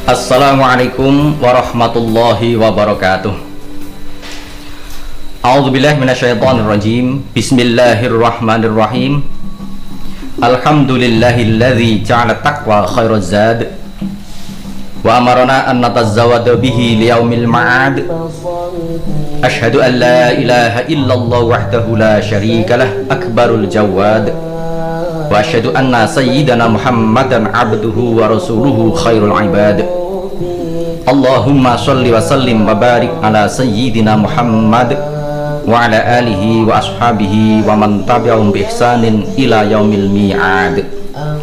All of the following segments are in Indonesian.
Assalamualaikum warahmatullahi wabarakatuh. A'udzubillahi minasyaitonirrajim. Bismillahirrahmanirrahim. Alhamdulillahilladzi ja'ala taqwa khairaz zad wa amarna an natazawwada bihi liyaumil ma'ad. Asyhadu an la ilaha illallah wahdahu la syarikalah akbarul jawad. Wa asyhadu anna sayyidana Muhammadan abduhu wa rasuluhu khairul ibad. Allahumma sholli wa sallim wa barik ala sayyidina Muhammad wa ala alihi wa ashabihi wa man tabi'ahum bi ihsanin ila yaumil mi'ad.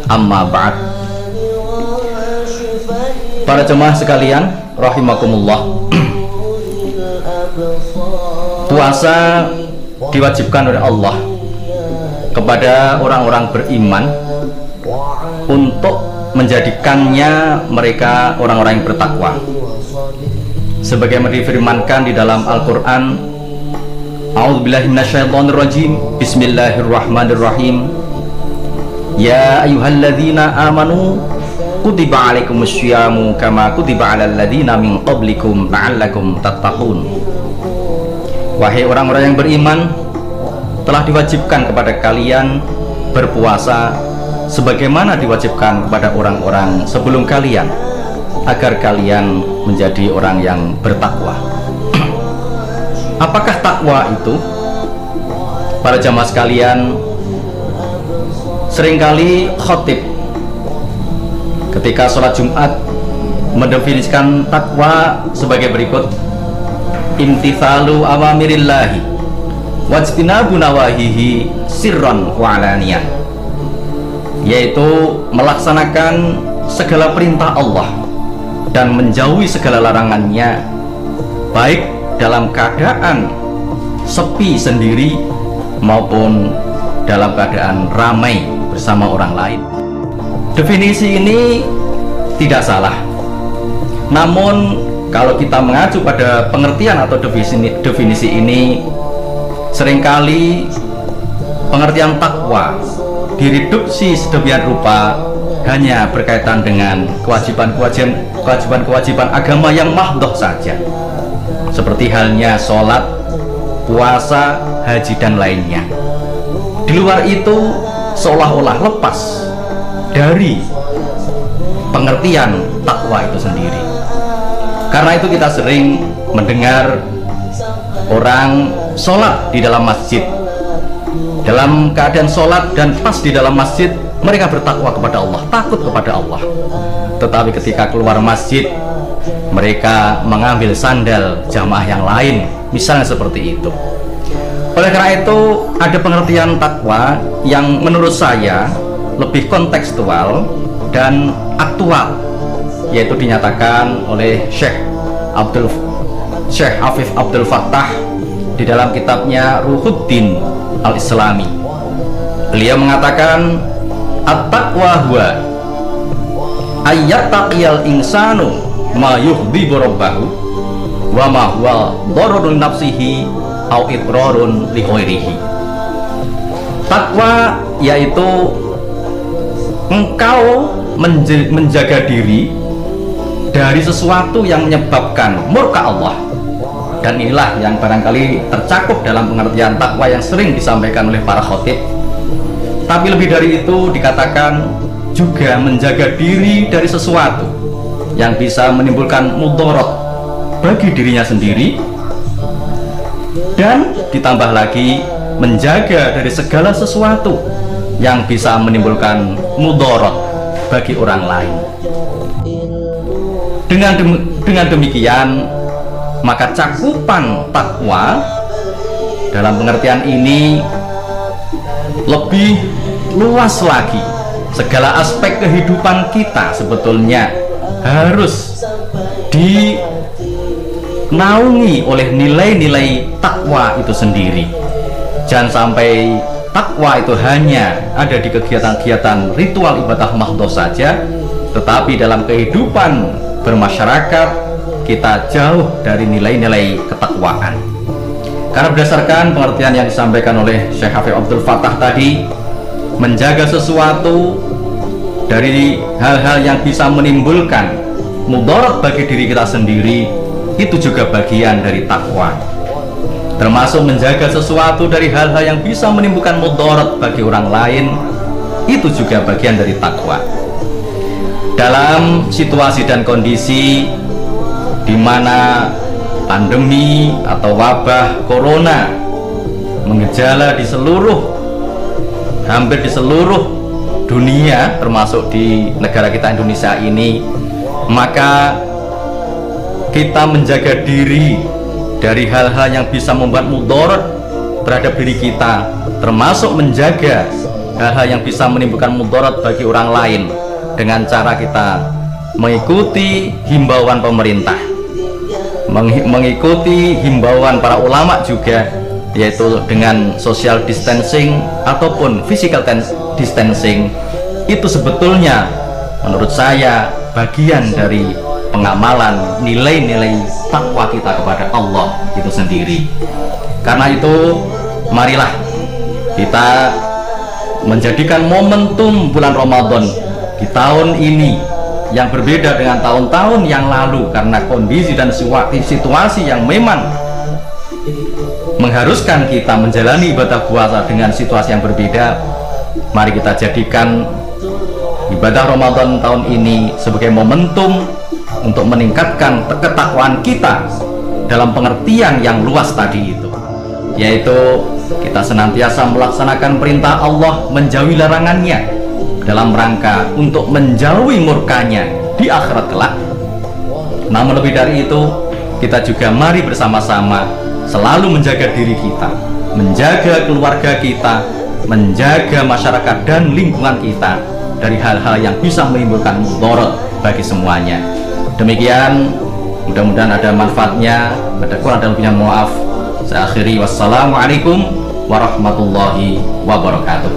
Amma ba'd. Para jemaah sekalian rahimakumullah, puasa diwajibkan oleh Allah kepada orang-orang beriman untuk menjadikannya mereka orang-orang yang bertakwa, sebagaimana difirmankan di dalam Al-Quran. A'udzubillahi minasyaitonirrajim. Bismillahirrahmanirrahim. Ya ayyuhalladzina amanu kutiba alaikumusyamu kama kutiba alal ladzina min qablikum la'allakum tattaqun. Wahai orang-orang yang beriman, telah diwajibkan kepada kalian berpuasa sebagaimana diwajibkan kepada orang-orang sebelum kalian, agar kalian menjadi orang yang bertakwa. Apakah takwa itu? Para jamaah sekalian, seringkali khatib ketika sholat Jumat mendefinisikan takwa sebagai berikut: imtithalu awamirillahi wajtinabu nawahihi sirran wa alaniyah, yaitu melaksanakan segala perintah Allah dan menjauhi segala larangannya, baik dalam keadaan sepi sendiri maupun dalam keadaan ramai bersama orang lain. Definisi ini tidak salah, namun kalau kita mengacu pada pengertian atau definisi ini, seringkali pengertian takwa direduksi sedemikian rupa hanya berkaitan dengan kewajiban agama yang mahdhah saja, seperti halnya sholat, puasa, haji, dan lainnya. Di luar itu seolah-olah lepas dari pengertian takwa itu sendiri. Karena itu kita sering mendengar orang sholat di dalam masjid, dalam keadaan sholat dan pas di dalam masjid mereka bertakwa kepada Allah, takut kepada Allah. Tetapi ketika keluar masjid mereka mengambil sandal jamaah yang lain, misalnya seperti itu. Oleh karena itu ada pengertian takwa yang menurut saya lebih kontekstual dan aktual, yaitu dinyatakan oleh Syekh Afif Abdul Fattah di dalam kitabnya Ruhuddin Al-Islami. Beliau mengatakan, at-taqwa huwa ayyattaqiyal insanu ma yuhdibu rabbahu wa ma huwa dhararun nafsihi au idrarun li ghairihi. Takwa yaitu engkau menjaga diri dari sesuatu yang menyebabkan murka Allah. Dan inilah yang barangkali tercakup dalam pengertian takwa yang sering disampaikan oleh para khatib. Tapi lebih dari itu dikatakan juga menjaga diri dari sesuatu yang bisa menimbulkan mudarat bagi dirinya sendiri, dan ditambah lagi menjaga dari segala sesuatu yang bisa menimbulkan mudarat bagi orang lain. Dengan demikian, maka cakupan takwa dalam pengertian ini lebih luas lagi. Segala aspek kehidupan kita sebetulnya harus dinaungi oleh nilai-nilai takwa itu sendiri. Jangan sampai takwa itu hanya ada di kegiatan-kegiatan ritual ibadah mahdhah saja, tetapi dalam kehidupan bermasyarakat kita jauh dari nilai-nilai ketakwaan. Karena berdasarkan pengertian yang disampaikan oleh Syekh Afif Abdul Fattah tadi, menjaga sesuatu dari hal-hal yang bisa menimbulkan mudarat bagi diri kita sendiri, itu juga bagian dari takwa. Termasuk menjaga sesuatu dari hal-hal yang bisa menimbulkan mudarat bagi orang lain, itu juga bagian dari takwa. Dalam situasi dan kondisi di mana pandemi atau wabah corona mengejala di hampir di seluruh dunia, termasuk di negara kita Indonesia ini, maka kita menjaga diri dari hal-hal yang bisa membuat mudarat terhadap diri kita, termasuk menjaga hal-hal yang bisa menimbulkan mudarat bagi orang lain, dengan cara kita mengikuti himbauan pemerintah, mengikuti himbauan para ulama juga, yaitu dengan social distancing ataupun physical distancing. Itu sebetulnya menurut saya bagian dari pengamalan nilai-nilai takwa kita kepada Allah itu sendiri. Karena itu marilah kita menjadikan momentum bulan Ramadan di tahun ini yang berbeda dengan tahun-tahun yang lalu, karena kondisi dan situasi yang memang mengharuskan kita menjalani ibadah puasa dengan situasi yang berbeda. Mari kita jadikan ibadah Ramadan tahun ini sebagai momentum untuk meningkatkan ketakwaan kita dalam pengertian yang luas tadi itu, yaitu kita senantiasa melaksanakan perintah Allah, menjauhi larangannya, dalam rangka untuk menjauhi murkanya di akhirat kelak. Namun lebih dari itu, kita juga mari bersama-sama selalu menjaga diri kita, menjaga keluarga kita, menjaga masyarakat dan lingkungan kita dari hal-hal yang bisa menimbulkan mudarat bagi semuanya. Demikian, mudah-mudahan ada manfaatnya. Ada kurang dan lebihnya maaf. Saya akhiri, wassalamualaikum warahmatullahi wabarakatuh.